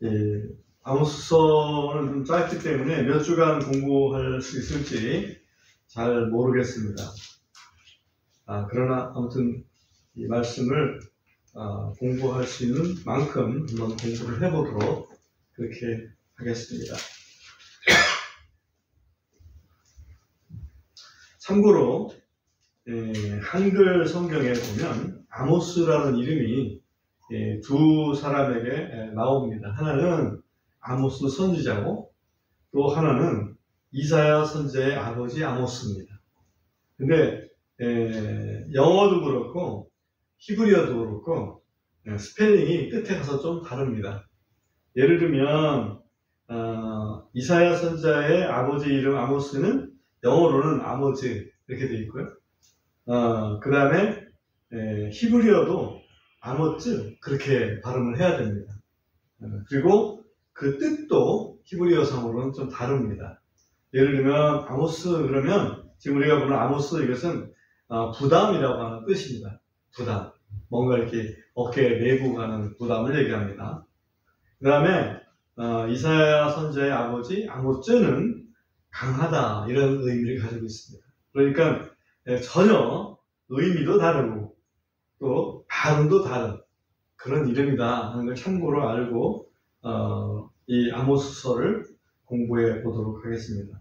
예, 아모스서는 좀 짧기 때문에 몇 주간 공부할 수 있을지 잘 모르겠습니다. 그러나 아무튼 이 말씀을 공부할 수 있는 만큼 한번 공부를 해보도록 그렇게 하겠습니다. 참고로 한글 성경에 보면 아모스라는 이름이 두 사람에게 나옵니다. 하나는 아모스 선지자고 또 하나는 이사야 선지자의 아버지 아모스입니다. 근데 영어도 그렇고 히브리어도 그렇고 스펠링이 끝에 가서 좀 다릅니다. 예를 들면 이사야 선지자의 아버지 이름 아모스는 영어로는 아모즈 이렇게 되어 있고요. 그 다음에 히브리어도 아모즈 그렇게 발음을 해야 됩니다. 그리고 그 뜻도 히브리어상으로는 좀 다릅니다. 예를 들면 아모스 그러면 지금 우리가 보는 아모스 이것은 부담이라고 하는 뜻입니다. 부담. 뭔가 이렇게 어깨에 메고 가는 부담을 얘기합니다. 그 다음에 이사야 선지자의 아버지 아모즈는 강하다 이런 의미를 가지고 있습니다. 그러니까 전혀 의미도 다르고 또 발음도 다른 그런 이름이다 하는 걸 참고로 알고 이 아모스서를 공부해 보도록 하겠습니다.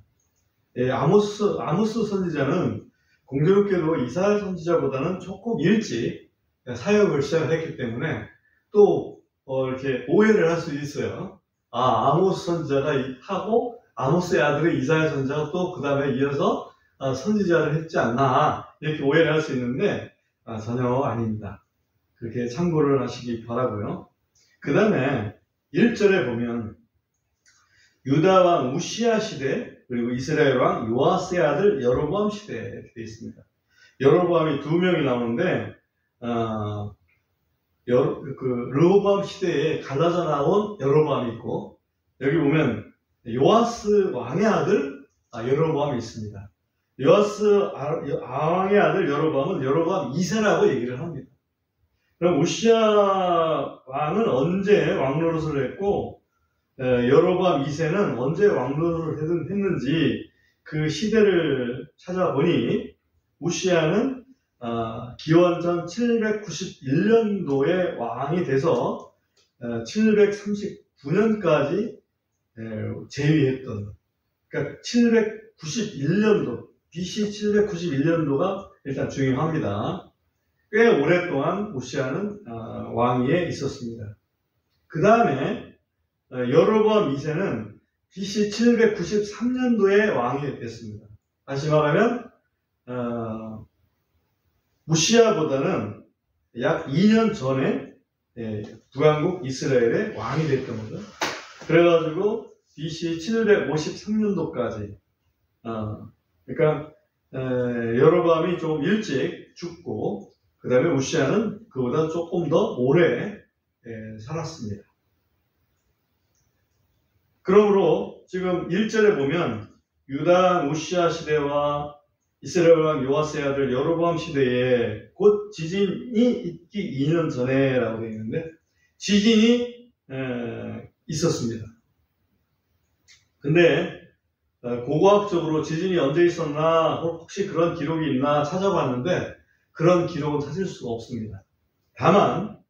아모스 선지자는 공교롭게도 이사야 선지자보다는 조금 일찍 사역을 시작했기 때문에 또 이렇게 오해를 할 수 있어요. 아모스 선지자가 하고 아모스의 아들의 이사야 선지자가 또 그 다음에 이어서 선지자를 했지 않나 이렇게 오해를 할 수 있는데 전혀 아닙니다. 그렇게 참고를 하시기 바라고요. 그 다음에 1절에 보면 유다 왕 우시야 시대 그리고 이스라엘 왕 요아스의 아들 여로보암 시대 이렇게 되어 있습니다. 여로보암이 두 명이 나오는데 르호보암 시대에 갈라져 나온 여로보암이 있고 여기 보면 요아스 왕의 아들 여로보암이 있습니다. 요아스 왕의 아들 여로보암은 여로보암 2세라고 얘기를 합니다. 그럼 우시야 왕은 언제 왕노릇을 했고 여로보암 2세는 언제 왕노릇을 했는지 그 시대를 찾아보니 우시야는 기원전 791년도에 왕이 돼서 739년까지 재위했던, 그러니까 791년도, BC 791년도가 일단 중요합니다. 꽤 오랫동안 우시야는 왕위에 있었습니다. 그 다음에 여로보암 2세는 BC 793년도에 왕이 됐습니다. 다시 말하면 우시야보다는 약 2년 전에 북왕국 이스라엘의 왕이 됐던 거죠. 그래가지고 BC 753년도까지 그러니까 여로보암이 좀 일찍 죽고 그 다음에 우시야는 그보다 조금 더 오래 살았습니다. 그러므로 지금 1절에 보면 유다 우시야 시대와 이스라엘 왕 요아스의 아들 여로보암 시대에 곧 지진이 있기 2년 전에라고 되어 있는데 지진이 있었습니다. 근데 고고학적으로 지진이 언제 있었나 혹시 그런 기록이 있나 찾아봤는데 그런 기록은 찾을 수가 없습니다. 다만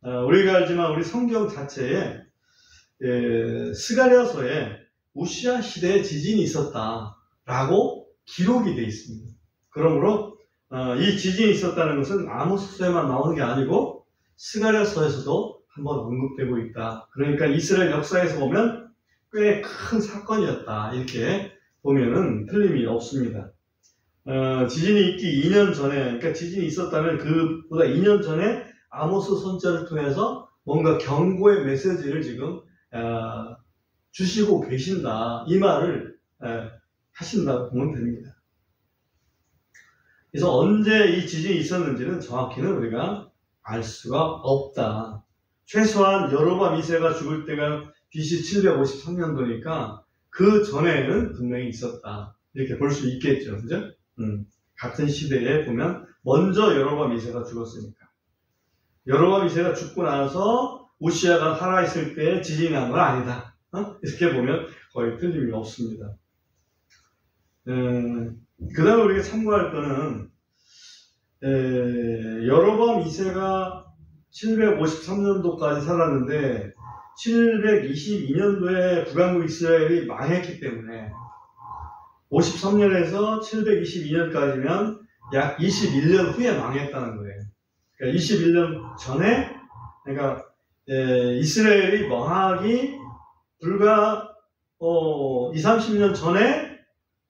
우리가 알지만 우리 성경 자체에 스가랴서에 우시야 시대에 지진이 있었다라고 기록이 되어 있습니다. 그러므로 이 지진이 있었다는 것은 아모스서에만 나오는 게 아니고 스가랴서에서도 한번 언급되고 있다. 그러니까 이스라엘 역사에서 보면 꽤 큰 사건이었다. 이렇게 보면은 틀림이 없습니다. 지진이 있기 2년 전에, 그러니까 지진이 있었다면 그보다 2년 전에 아모스 선지자를 통해서 뭔가 경고의 메시지를 지금 주시고 계신다. 이 말을 하신다고 보면 됩니다. 그래서 언제 이 지진이 있었는지는 정확히는 우리가 알 수가 없다. 최소한 여로보암 2세가 죽을 때가 BC 753년도니까 그 전에는 분명히 있었다. 이렇게 볼 수 있겠죠. 그죠? 같은 시대에 보면 먼저 여로보암 2세가 죽었으니까. 여로보암 2세가 죽고 나서 오시아가 살아있을 때 지진이 난 건 아니다. 이렇게 보면 거의 틀림이 없습니다. 그 다음에 우리가 참고할 거는 여로보암 2세가 753년도까지 살았는데 722년도에 북왕국 이스라엘이 망했기 때문에 53년에서 722년까지면 약 21년 후에 망했다는 거예요. 그러니까 21년 전에, 그러니까 이스라엘이 망하기 불과 20-30년 전에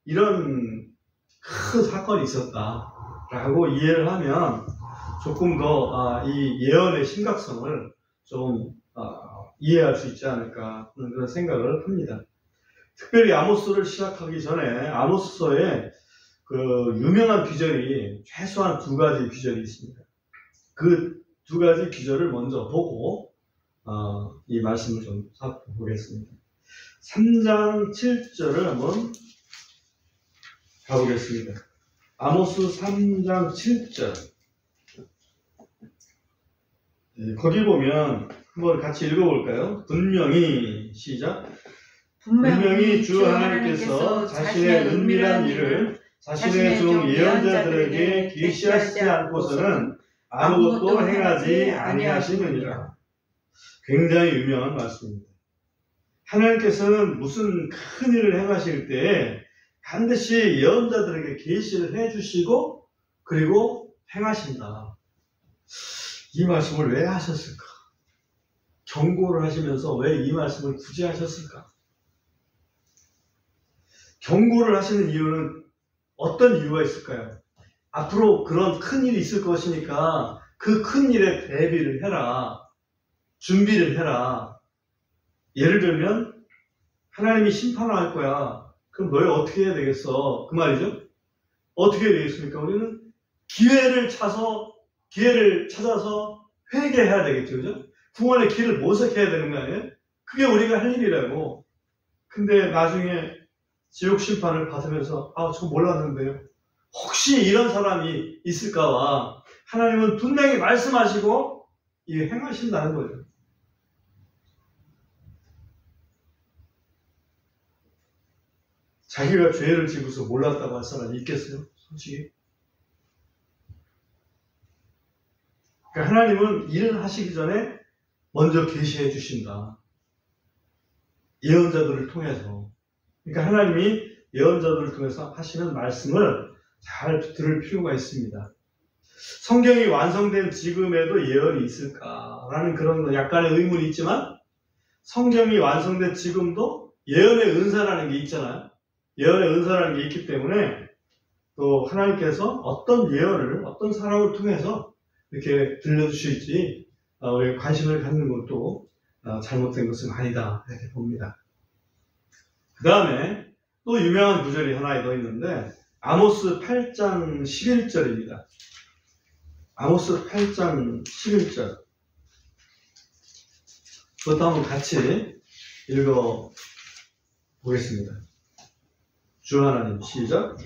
이런 큰 사건이 있었다라고 이해를 하면 조금 더 이 예언의 심각성을 좀 이해할 수 있지 않을까 하는 그런 생각을 합니다. 특별히 아모스를 시작하기 전에 아모스서에 그 유명한 귀절이 최소한 2가지 귀절이 있습니다. 그 2가지 귀절을 먼저 보고 이 말씀을 좀 살펴보겠습니다. 3장 7절을 한번 가보겠습니다. 아모스 3장 7절. 거기 보면 한번 같이 읽어볼까요? 분명히 시작. 분명히 주 하나님께서 자신의 은밀한 일을 자신의 종 예언자들에게 계시하시지 않고서는 아무것도 행하지 아니하시느니라. 굉장히 유명한 말씀입니다. 하나님께서는 무슨 큰 일을 행하실 때 반드시 예언자들에게 계시를 해주시고 그리고 행하신다. 이 말씀을 왜 하셨을까? 경고를 하시면서 왜 이 말씀을 굳이 하셨을까? 경고를 하시는 이유는 어떤 이유가 있을까요? 앞으로 그런 큰 일이 있을 것이니까 그 큰 일에 대비를 해라. 준비를 해라. 예를 들면 하나님이 심판을 할 거야. 그럼 너희 어떻게 해야 되겠어? 그 말이죠. 어떻게 해야 되겠습니까? 우리는 기회를 찾아서 회개해야 되겠죠. 그죠? 구원의 길을 모색해야 되는 거 아니에요? 그게 우리가 할 일이라고. 근데 나중에 지옥 심판을 받으면서 저 몰랐는데요. 혹시 이런 사람이 있을까봐 하나님은 분명히 말씀하시고 행하신다는 거죠. 자기가 죄를 지고서 몰랐다고 할 사람이 있겠어요? 솔직히. 그러니까 하나님은 일을 하시기 전에 먼저 계시해 주신다. 예언자들을 통해서. 그러니까 하나님이 예언자들을 통해서 하시는 말씀을 잘 들을 필요가 있습니다. 성경이 완성된 지금에도 예언이 있을까라는 그런 약간의 의문이 있지만 성경이 완성된 지금도 예언의 은사라는 게 있잖아요. 예언의 은사라는 게 있기 때문에 또 하나님께서 어떤 예언을 어떤 사람을 통해서 이렇게 들려주실지 우리가 관심을 갖는 것도 잘못된 것은 아니다 이렇게 봅니다. 그 다음에 또 유명한 구절이 하나 더 있는데 아모스 8장 11절입니다. 아모스 8장 11절. 그것도 한번 같이 읽어 보겠습니다. 주 하나님 시작.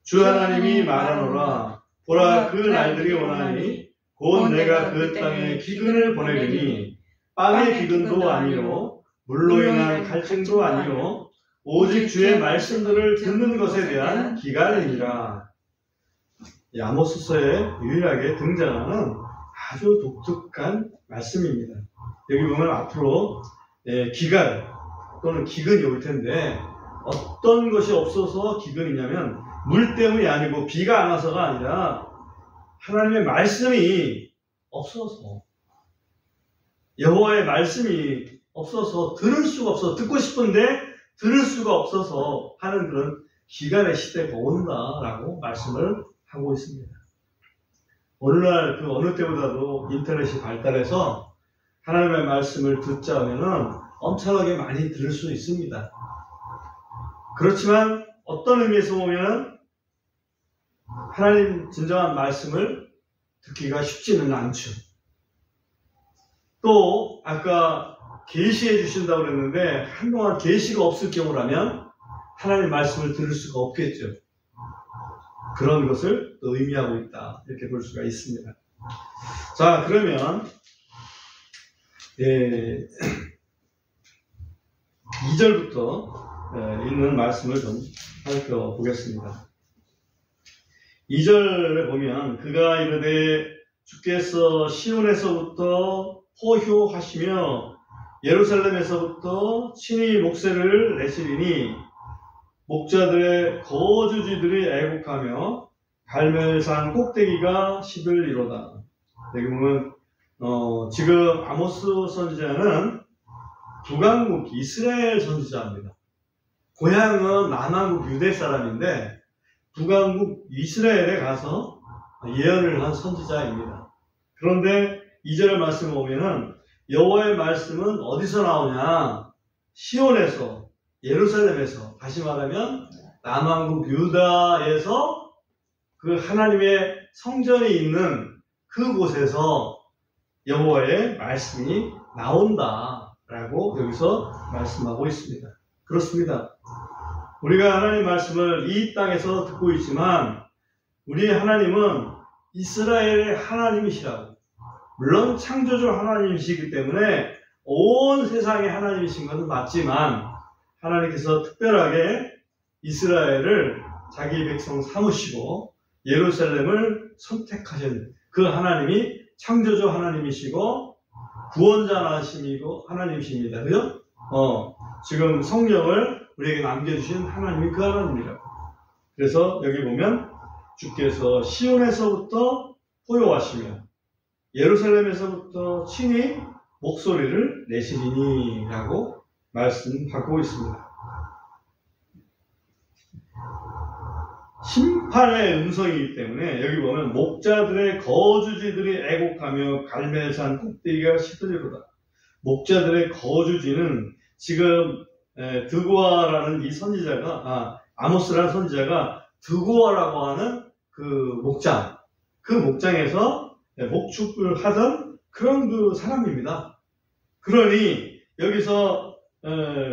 주 하나님이 말하노라. 보라 그 날들이 오나니 곧 내가 그 땅에 기근을 보내리니 빵의 기근도 아니요 물로 인한 갈증도 아니요 오직 주의 말씀들을 듣는 것에 대한 기간이니라. 이 아모스서에 유일하게 등장하는 아주 독특한 말씀입니다. 여기 보면 앞으로 기간 또는 기근이 올 텐데 어떤 것이 없어서 기근이냐면 물 때문이 아니고 비가 안 와서가 아니라 하나님의 말씀이 없어서 여호와의 말씀이 없어서 들을 수가 없어서 듣고 싶은데 들을 수가 없어서 하는 그런 기간의 시대가 온다라고 말씀을 하고 있습니다. 오늘날 그 어느 때보다도 인터넷이 발달해서 하나님의 말씀을 듣자 하면은 엄청나게 많이 들을 수 있습니다. 그렇지만 어떤 의미에서 보면 하나님 진정한 말씀을 듣기가 쉽지는 않죠. 또 아까 계시해 주신다고 그랬는데 한동안 계시가 없을 경우라면 하나님 말씀을 들을 수가 없겠죠. 그런 것을 또 의미하고 있다 이렇게 볼 수가 있습니다. 자, 그러면 예, 2절부터 있는 말씀을 좀 살펴보겠습니다. 2절에 보면 그가 이르되 주께서 시온에서부터 포효하시며 예루살렘에서부터 친히 목세를 내시리니 목자들의 거주지들이 애곡하며 갈멜산 꼭대기가 시들리로다. 여기 보면 지금 아모스 선지자는 북왕국 이스라엘 선지자입니다. 고향은 남왕국 유대 사람인데 북왕국 이스라엘에 가서 예언을 한 선지자입니다. 그런데 2절 말씀을 보면은 여호와의 말씀은 어디서 나오냐? 시온에서, 예루살렘에서, 다시 말하면 남왕국 유다에서 그 하나님의 성전이 있는 그곳에서 여호와의 말씀이 나온다라고 여기서 말씀하고 있습니다. 그렇습니다. 우리가 하나님의 말씀을 이 땅에서 듣고 있지만 우리 하나님은 이스라엘의 하나님이시라고. 물론 창조주 하나님이시기 때문에 온 세상의 하나님이신 것은 맞지만 하나님께서 특별하게 이스라엘을 자기 백성 삼으시고 예루살렘을 선택하신 그 하나님이 창조주 하나님이시고 구원자 하나님이십니다. 그죠? 지금 성령을 우리에게 남겨주신 하나님이 그 하나님이라고. 그래서 여기 보면 주께서 시온에서부터 포효하시며 예루살렘에서부터 친히 목소리를 내시리니 라고 말씀하고 있습니다. 심판의 음성이기 때문에 여기 보면 목자들의 거주지들이 애곡하며 갈멜산 꼭대기가 시들리로다. 목자들의 거주지는 지금 드고아라는 이 선지자가 아모스라는 선지자가 드고아라고 하는 그 목장에서 목축을 하던 그런 그 사람입니다. 그러니 여기서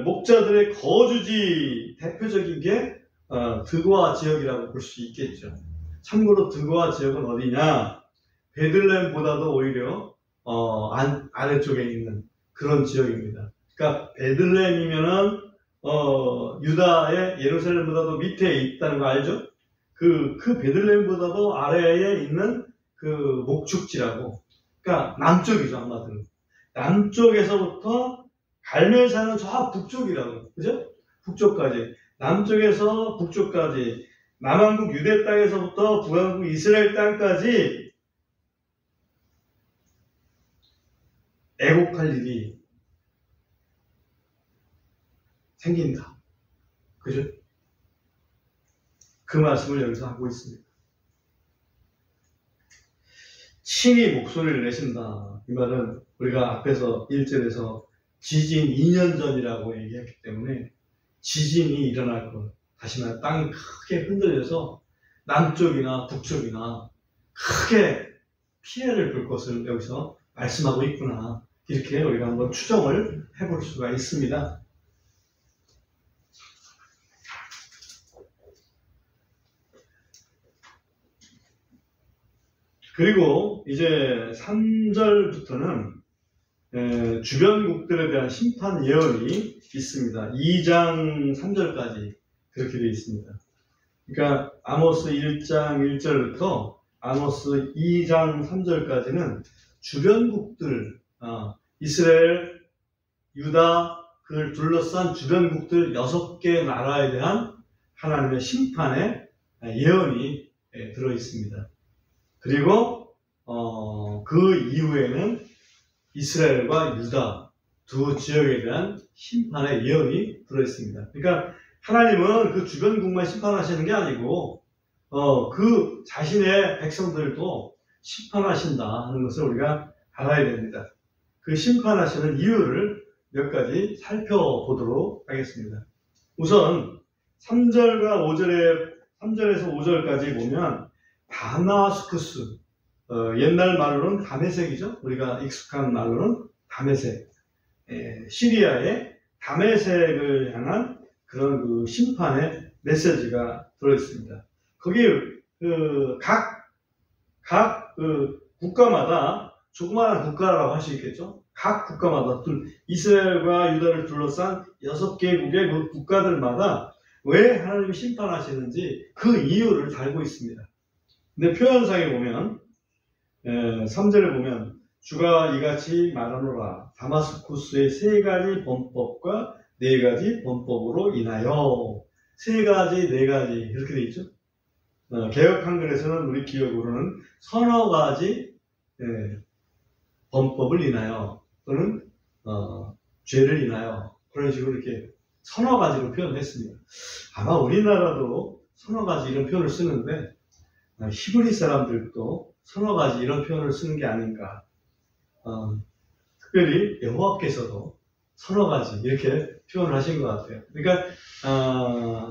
목자들의 거주지 대표적인 게 드고아 지역이라고 볼 수 있겠죠. 참고로 드고아 지역은 어디냐? 베들레헴보다도 오히려 아래쪽에 있는 그런 지역입니다. 그러니까 베들레헴이면은 유다의 예루살렘보다도 밑에 있다는 거 알죠? 그 베들레헴보다도 아래에 있는 그 목축지라고. 그러니까 남쪽이죠, 한마디로. 남쪽에서부터 갈멜산은 저 북쪽이라고. 그죠? 북쪽까지. 남쪽에서 북쪽까지. 남왕국 유대 땅에서부터 북왕국 이스라엘 땅까지 애곡할 일이 생긴다. 그죠? 그 말씀을 여기서 하고 있습니다. 친히 목소리를 내신다. 이 말은 우리가 앞에서 1절에서 지진 2년 전이라고 얘기했기 때문에 지진이 일어날 것, 다시 말해 땅이 크게 흔들려서 남쪽이나 북쪽이나 크게 피해를 볼 것을 여기서 말씀하고 있구나. 이렇게 우리가 한번 추정을 해볼 수가 있습니다. 그리고 이제 3절부터는 주변국들에 대한 심판 예언이 있습니다. 2장 3절까지 그렇게 되어 있습니다. 그러니까 아모스 1장 1절부터 아모스 2장 3절까지는 주변국들, 이스라엘, 유다, 그를 둘러싼 주변국들 6개 나라에 대한 하나님의 심판의 예언이 들어 있습니다. 그리고 그 이후에는 이스라엘과 유다 두 지역에 대한 심판의 예언이 들어있습니다. 그러니까 하나님은 그 주변국만 심판하시는 게 아니고 그 자신의 백성들도 심판하신다 하는 것을 우리가 알아야 됩니다. 그 심판하시는 이유를 몇 가지 살펴보도록 하겠습니다. 우선 3절에서 5절까지 보면 다마스쿠스, 옛날 말로는 다메섹이죠. 우리가 익숙한 말로는 다메섹, 시리아의 다메섹을 향한 그런 그 심판의 메시지가 들어있습니다. 거기 각 국가마다 조그마한 국가라고 할 수 있겠죠. 각 국가마다 이스라엘과 유다를 둘러싼 6개국의 그 국가들마다 왜 하나님이 심판하시는지 그 이유를 달고 있습니다. 근데 표현상에 보면 3절에 보면 주가 이같이 말하노라 다마스쿠스의 3가지 범법과 4가지 범법으로 인하여 3가지 4가지 이렇게 돼 있죠. 개역 한글에서는 우리 기억으로는 서너 가지 범법을 인하여 또는 죄를 인하여 그런 식으로 이렇게 서너 가지로 표현했습니다. 아마 우리나라도 서너 가지 이런 표현을 쓰는데 히브리 사람들도 서너 가지 이런 표현을 쓰는 게 아닌가. 특별히 여호와께서도 서너 가지 이렇게 표현을 하신 것 같아요. 그러니까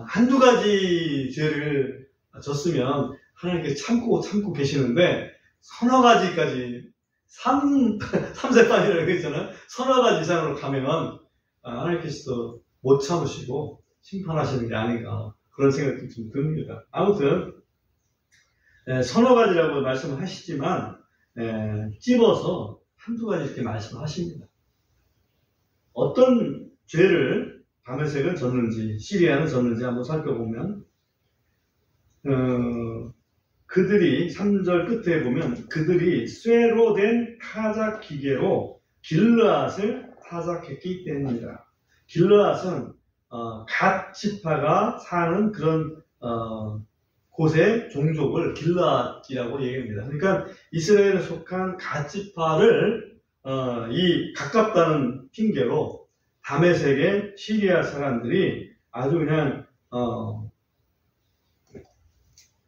한두 가지 죄를 졌으면 하나님께 참고 계시는데 서너 가지까지 3세판이라고 했잖아요. 서너 가지 이상으로 가면 하나님께서도 못 참으시고 심판하시는 게 아닌가 그런 생각도 좀 듭니다. 아무튼 서너 가지라고 말씀을 하시지만 찝어서 한두 가지 이렇게 말씀하십니다. 어떤 죄를 다메섹은 졌는지 시리아는 졌는지 한번 살펴보면 그들이 3절 끝에 보면 그들이 쇠로 된 타작 기계로 길르앗을 타작했기 때문이다. 길르앗은 갓 지파가 사는 그런 곳의 종족을 길르앗이라고 얘기합니다. 그러니까 이스라엘에 속한 갓 지파를 이 가깝다는 핑계로 다메섹의 시리아 사람들이 아주 그냥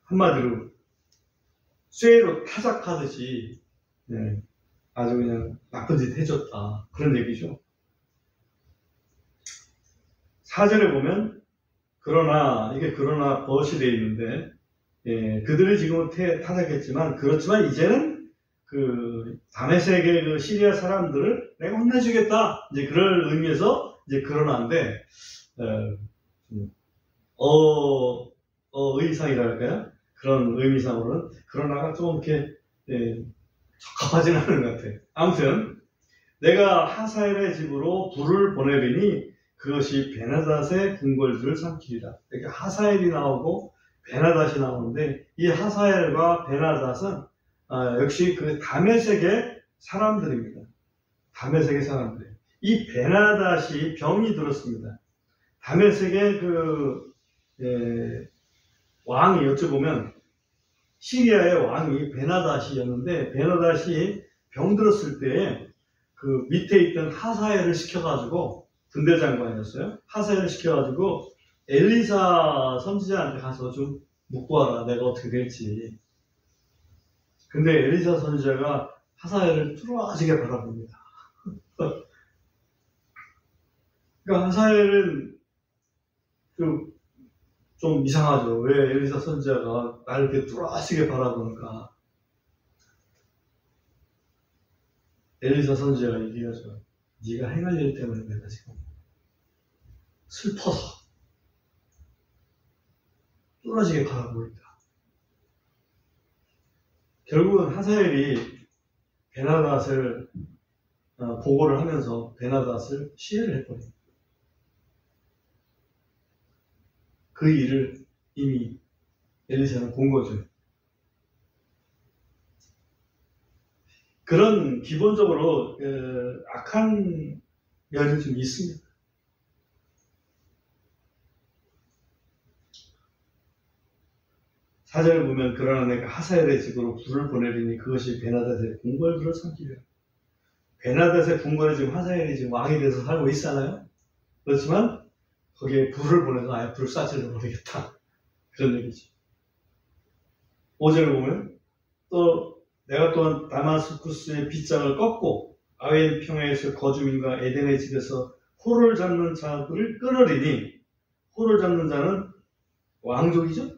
한마디로 쇠로 타작하듯이 아주 그냥 나쁜 짓 해줬다 그런 얘기죠. 4절에 보면 그러나 벗이 되어 있는데 그들이 지금은 타작했지만 그렇지만 이제는 그 다메섹의 그 시리아 사람들을 내가 혼내주겠다 이제 그럴 의미에서 이제 그러나인데 의상이랄까요? 그런 의미상으로는 그러나가 좀 이렇게 적합하지는 않은 것 같아요. 아무튼 내가 하사엘의 집으로 불을 보내리니 그것이 베나닷의 궁궐들을 삼키리라. 이렇게 하사엘이 나오고 베나닷이 나오는데 이 하사엘과 베나닷은 역시 그 다메섹의 사람들입니다. 다메섹의 사람들. 이 베나닷이 병이 들었습니다. 다메섹의 왕이 어찌 보면 시리아의 왕이 베나닷이었는데 베나닷이 병들었을 때 그 밑에 있던 하사엘을 시켜가지고 군대 장관이었어요. 하사엘을 시켜가지고 엘리사 선지자한테 가서 좀 묻고 와라. 내가 어떻게 될지. 근데 엘리사 선지자가 하사엘을 뚫어지게 바라봅니다. 그러니까 하사엘은 좀 이상하죠. 왜 엘리사 선지자가 나를 이렇게 뚫어지게 바라보는가. 엘리사 선지자가 얘기하죠. 네가 행할 일 때문에 내가 지금 슬퍼서 뚫어지게 바라보고 있다. 결국은 하사엘이 베나닷을 보고를 하면서 베나닷을 시해를 해버립니다. 그 일을 이미 엘리사는 본 거죠. 그런 기본적으로 악한 면이 좀 있습니다. 사절을 보면 그러나 내가 하사엘의 집으로 불을 보내리니 그것이 베나닷의 궁궐들을 삼키리라. 베나닷의 궁궐에 지금 하사엘이 지금 왕이 돼서 살고 있잖아요. 그렇지만 거기에 불을 보내서 아예 불사질러 버리겠다. 그런 얘기죠. 5절을 보면 또 내가 또한 다마스쿠스의 빗장을 꺾고 아웬 평야에서 거주민과 에덴의 집에서 호를 잡는 자들을 끊으리니 호를 잡는 자는 왕족이죠.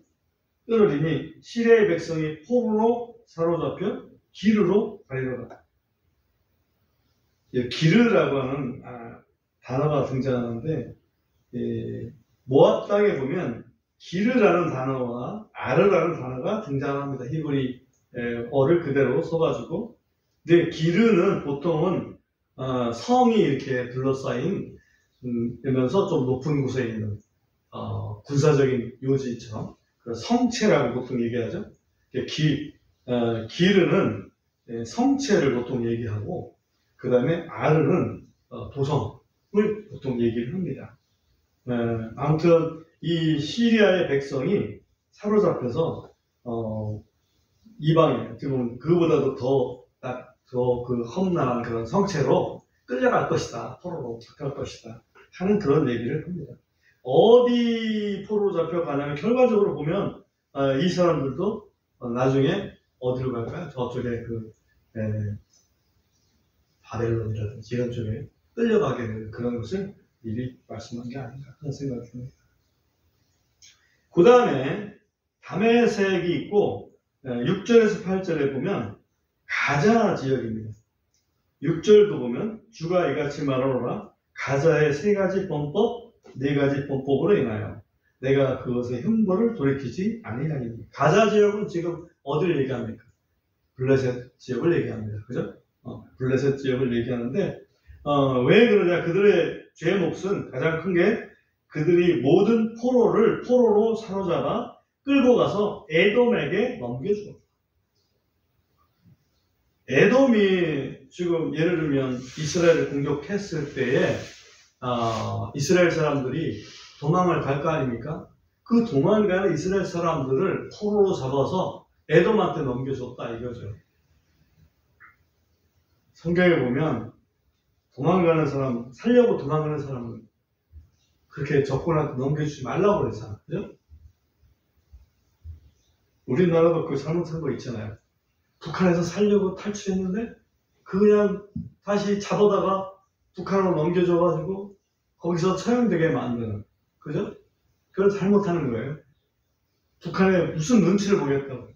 끊으리니 시리아의 백성이 포로로 사로잡혀 기르로 가리로다. 기르라고 하는 단어가 등장하는데 모압 땅에 보면 기르라는 단어와 아르라는 단어가 등장합니다. 히브리 어를 그대로 써가지고. 근데 기르는 보통은 성이 이렇게 둘러싸인 면서 좀 높은 곳에 있는 군사적인 요지처럼 그 성체라고 보통 얘기하죠. 기르는 성체를 보통 얘기하고 그 다음에 아르는 도성을 보통 얘기를 합니다. 아무튼 이 시리아의 백성이 사로잡혀서 이방에 지금 그보다도 더 그 험난한 그런 성체로 끌려갈 것이다. 포로로 잡혀갈 것이다. 하는 그런 얘기를 합니다. 어디 포로로 잡혀가냐면 결과적으로 보면 이 사람들도 나중에 어디로 갈까요? 저쪽에 바벨론이라든지 이런 쪽에 끌려가게 되는 그런 것을 미리 말씀한 게 아닌가 하는 생각이 듭니다. 그 다음에 다메섹이 있고 6절에서 8절에 보면 가자 지역입니다. 6절도 보면 주가 이같이 말하노라 가자의 3가지 범법 4가지 범법으로 인하여 내가 그것의 흉보를 돌이키지 아니하리니. 가자 지역은 지금 어디를 얘기합니까? 블레셋 지역을 얘기합니다. 그죠? 블레셋 지역을 얘기하는데 왜 그러냐? 그들의 죄 몫은 가장 큰 게 그들이 모든 포로로 사로잡아 끌고 가서 에돔에게 넘겨주었다. 에돔이 지금 예를 들면 이스라엘을 공격했을 때에 이스라엘 사람들이 도망을 갈 거 아닙니까? 그 도망가는 이스라엘 사람들을 포로로 잡아서 에돔한테 넘겨줬다 이거죠. 성경에 보면 도망가는 사람, 살려고 도망가는 사람은 그렇게 적군한테 넘겨주지 말라고 그랬잖아. 그죠? 우리나라도 그 잘못한 거 있잖아요. 북한에서 살려고 탈출했는데 그냥 다시 잡아다가 북한으로 넘겨줘가지고 거기서 처형되게 만드는. 그죠? 그걸 잘못하는 거예요. 북한에 무슨 눈치를 보겠다고.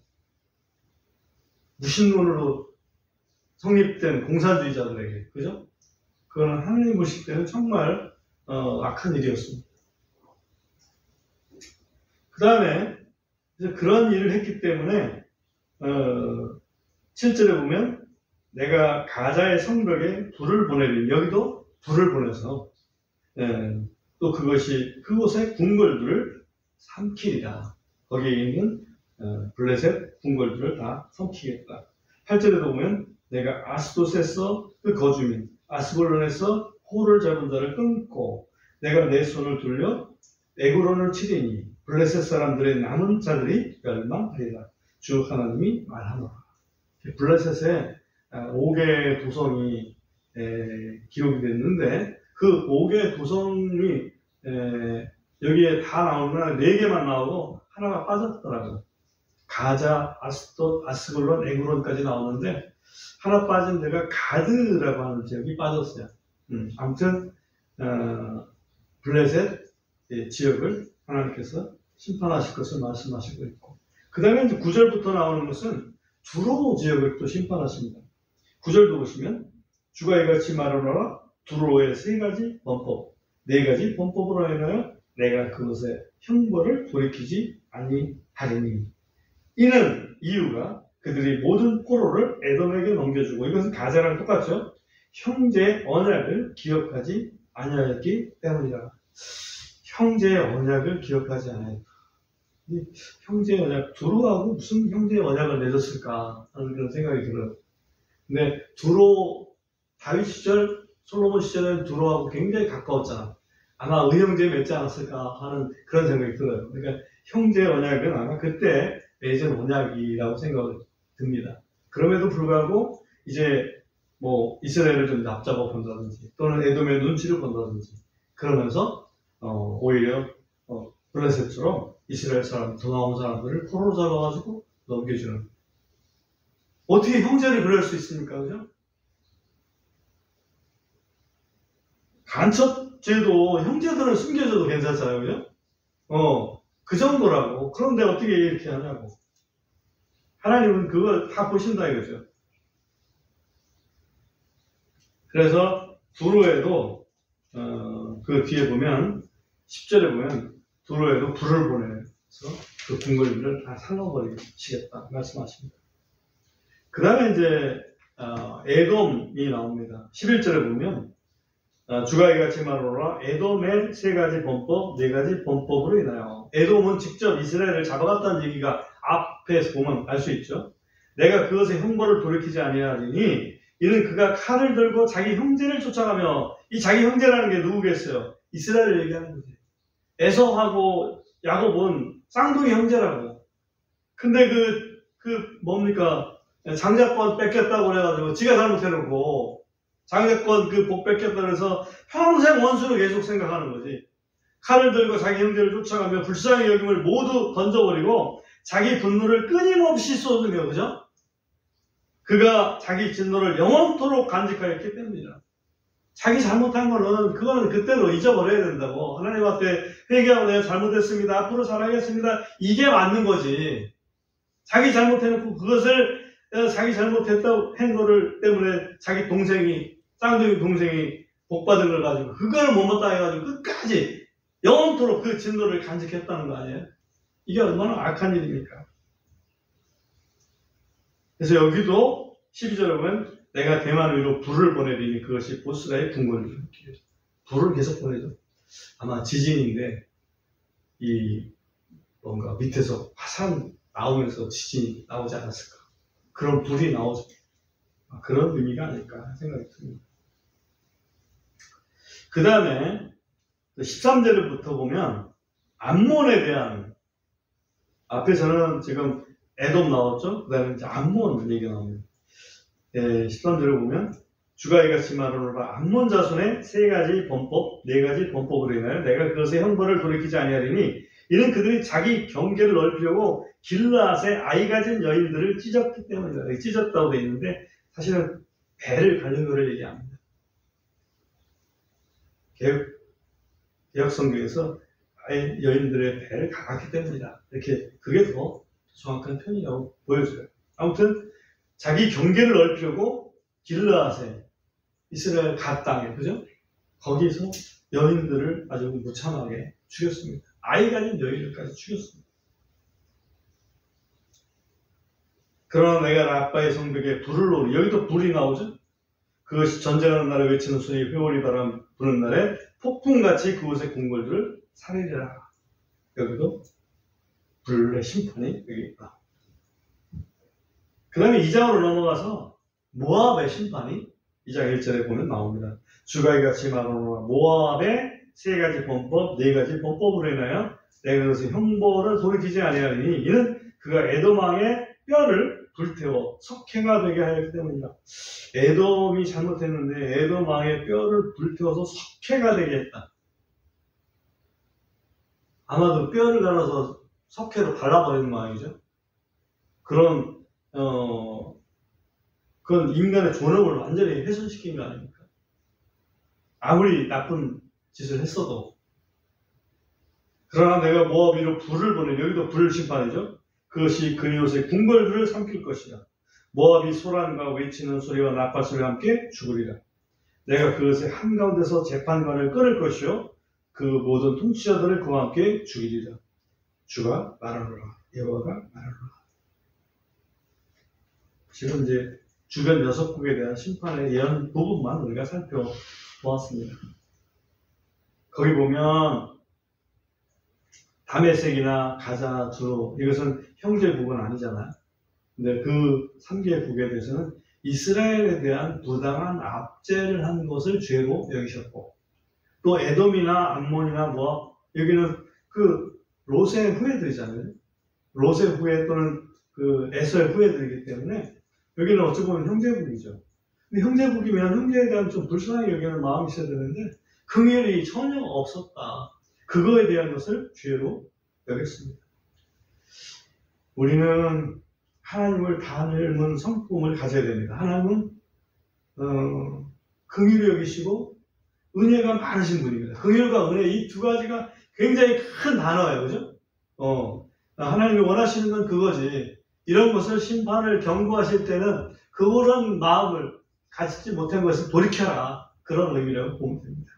무신론으로 성립된 공산주의자들에게. 그죠? 그거는 하느님 보실 때는 정말 악한 일이었습니다. 그 다음에 그런 일을 했기 때문에 7절에 보면 내가 가자의 성벽에 불을 보내리니 여기도 불을 보내서 또 그곳에 궁궐들을 삼키리라. 거기에 있는 블레셋 궁궐들을 다 삼키겠다. 8절에도 보면 내가 아스돗에서 그 거주민 아스볼론에서 호를 잡은 자를 끊고 내가 내 손을 돌려 에그론을 치리니 블레셋 사람들의 남은 자들이 멸망하리라. 주 하나님이 말하노라. 블레셋에 5개의 도성이 기록이 됐는데 그 5개의 도성이 여기에 다 나오면 4개만 나오고 하나가 빠졌더라고요. 가자, 아스돗, 아스글론, 에그론까지 나오는데 하나 빠진 데가 가드라고 하는 지역이 빠졌어요. 아무튼 블레셋 지역을 하나님께서 심판하실 것을 말씀하시고 있고, 그 다음에 이제 9절부터 나오는 것은 두로 지역을 또 심판하십니다. 9절도 보시면 주가 이같이 말하노라 두로의 3가지 범법 4가지 범법으로 인하여 내가 그것의 형벌을 돌이키지 아니하리니 이는 이유가 그들이 모든 포로를 에돔에게 넘겨주고, 이것은 가자랑 똑같죠. 형제의 언약을 기억하지 아니하였기 때문이다. 형제의 언약을 기억하지 않아요. 형제의 언약, 두로하고 무슨 형제의 언약을 맺었을까 하는 그런 생각이 들어요. 근데 두로, 다윗 시절, 솔로몬 시절에는 두로하고 굉장히 가까웠잖아. 아마 의형제 맺지 않았을까 하는 그런 생각이 들어요. 그러니까 형제의 언약은 아마 그때 맺은 언약이라고 생각이 듭니다. 그럼에도 불구하고 이제 뭐 이스라엘을 좀 납작아 본다든지 또는 에돔의 눈치를 본다든지 그러면서 오히려 블레셋처럼 이스라엘 사람, 더 나온 사람들을 포로로 잡아가지고 넘겨주는. 어떻게 형제를 그럴 수 있습니까? 그죠? 간첩죄도 형제들은 숨겨줘도 괜찮잖아요. 그죠? 그 정도라고. 그런데 어떻게 이렇게 하냐고. 하나님은 그걸 다 보신다 이거죠. 그래서 두로에도 그 뒤에 보면 10절에 보면 두로에도 불을 보내서 그 궁궐들을 다 살라버리시겠다 말씀하십니다. 그 다음에 이제 에돔이 나옵니다. 11절에 보면 주가 이같이 말하노라 에돔의 세 가지 범법, 네 가지 범법으로 인하여. 에돔은 직접 이스라엘을 잡아갔다는 얘기가 앞에서 보면 알 수 있죠. 내가 그것의 형벌을 돌이키지 아니하리니 이는 그가 칼을 들고 자기 형제를 쫓아가며, 이 자기 형제라는 게 누구겠어요? 이스라엘을 얘기하는 거지. 에서하고 야곱은 쌍둥이 형제라고. 근데 뭡니까? 장자권 뺏겼다고 그래가지고 지가 잘못해놓고 장자권 그 복 뺏겼다고 해서 평생 원수로 계속 생각하는 거지. 칼을 들고 자기 형제를 쫓아가며 불쌍히 여김을 모두 던져버리고 자기 분노를 끊임없이 쏟으며, 그죠? 그가 자기 진노를 영원토록 간직하였기 때문이다. 자기 잘못한 거는 그거는 그때로 잊어버려야 된다고. 하나님 앞에 회개하고 내가 잘못했습니다, 앞으로 잘하겠습니다, 이게 맞는 거지. 자기 잘못해놓고 그것을 자기 잘못했다고 한 거를 때문에 자기 동생이, 쌍둥이 동생이 복받은 걸 가지고 그걸 못마땅 해가지고 끝까지 영원토록 그 진노를 간직했다는 거 아니에요? 이게 얼마나 악한 일입니까? 그래서 여기도 12절에 보면 내가 대만 위로 불을 보내리니 그것이 보스라의 궁궐을 일으키게 해줘. 불을 계속 보내줘. 아마 지진인데 뭔가 밑에서 화산 나오면서 지진이 나오지 않았을까. 그런 불이 나오죠. 그런 의미가 아닐까 생각이 듭니다. 그 다음에 13절부터 보면 암몬에 대한, 앞에서는 지금 에돔 나왔죠? 그 다음에 이제 암몬 얘기가 나옵니다. 13절을 보면 주가 이같이 말하노라 암몬 자손의 세 가지 범법, 네 가지 범법으로 인하여 내가 그것의 형벌을 돌이키지 아니하리니 이는 그들이 자기 경계를 넓히려고 길르앗의 아이 가진 여인들을 찢었기 때문이다. 찢었다고 되어 있는데 사실은 배를 가는 것을 얘기합니다. 개혁 성경에서 여인들의 배를 가갔기 때문이다. 이렇게 그게 더 정확한 표현이라고 보여줘요. 아무튼 자기 경계를 넓히려고 길르앗에, 이스라엘 갓 땅에, 그죠? 거기서 여인들을 아주 무참하게 죽였습니다. 아이 가진 여인들까지 죽였습니다. 그러나 내가 라빠의 성벽에 불을 놓으리. 여기도 불이 나오죠? 그것이 전쟁하는 날에 외치는 소리, 회오리 바람 부는 날에 폭풍같이 그곳의 궁궐들을 살리리라. 여기도 불의 심판이 여기 있다. 그 다음에 2장으로 넘어가서 모압의 심판이 2장 1절에 보면 나옵니다. 주가 이같이 말하노라 모압의 세 가지 범법, 네 가지 범법으로 인하여 내가 그것의 형벌을 돌이키지 아니하리니 이는 그가 에돔 왕의 뼈를 불태워 석회가 되게 하였기 때문이다. 에돔이 잘못했는데 에돔 왕의 뼈를 불태워서 석회가 되게 했다. 아마도 뼈를 갈아서 석회로 발라버리는 모양이죠. 그건 인간의 존엄을 완전히 훼손시킨 거 아닙니까? 아무리 나쁜 짓을 했어도. 그러나 내가 모압 위로 불을 보내, 여기도 불 심판이죠. 그것이 그 이웃의 궁궐들을 삼킬 것이다. 모압이 소란과 외치는 소리와 나팔 소리와 함께 죽으리라. 내가 그것의 한가운데서 재판관을 끊을 것이요 그 모든 통치자들을 그와 함께 죽이리라. 주가 말하노라. 여호와가 말하노라. 지금 이제 주변 6국에 대한 심판의 예언 부분만 우리가 살펴보았습니다. 거기 보면 다메섹이나 가자, 두로 이것은 형제국은 아니잖아요. 근데 그 3개의 국에 대해서는 이스라엘에 대한 부당한 압제를 한 것을 죄로 여기셨고, 또 에돔이나 암몬이나 모압, 여기는 그 롯의 후예들이잖아요. 롯의 후예 또는 그 에서의 후예들이기 때문에 여기는 어찌 보면 형제국이죠. 근데 형제국이면 형제에 대한 좀 불쌍하게 여기는 마음이 있어야 되는데 긍휼이 전혀 없었다. 그거에 대한 것을 죄로 여겼습니다. 우리는 하나님을 닮은 성품을 가져야 됩니다. 하나님은 긍휼히 여기시고 은혜가 많으신 분입니다. 긍휼과 은혜 이 두 가지가 굉장히 큰 단어예요. 그죠? 하나님이 원하시는 건 그거지. 이런 것을 심판을 경고하실 때는 그런 마음을 가지지 못한 것을 돌이켜라. 그런 의미라고 보면 됩니다.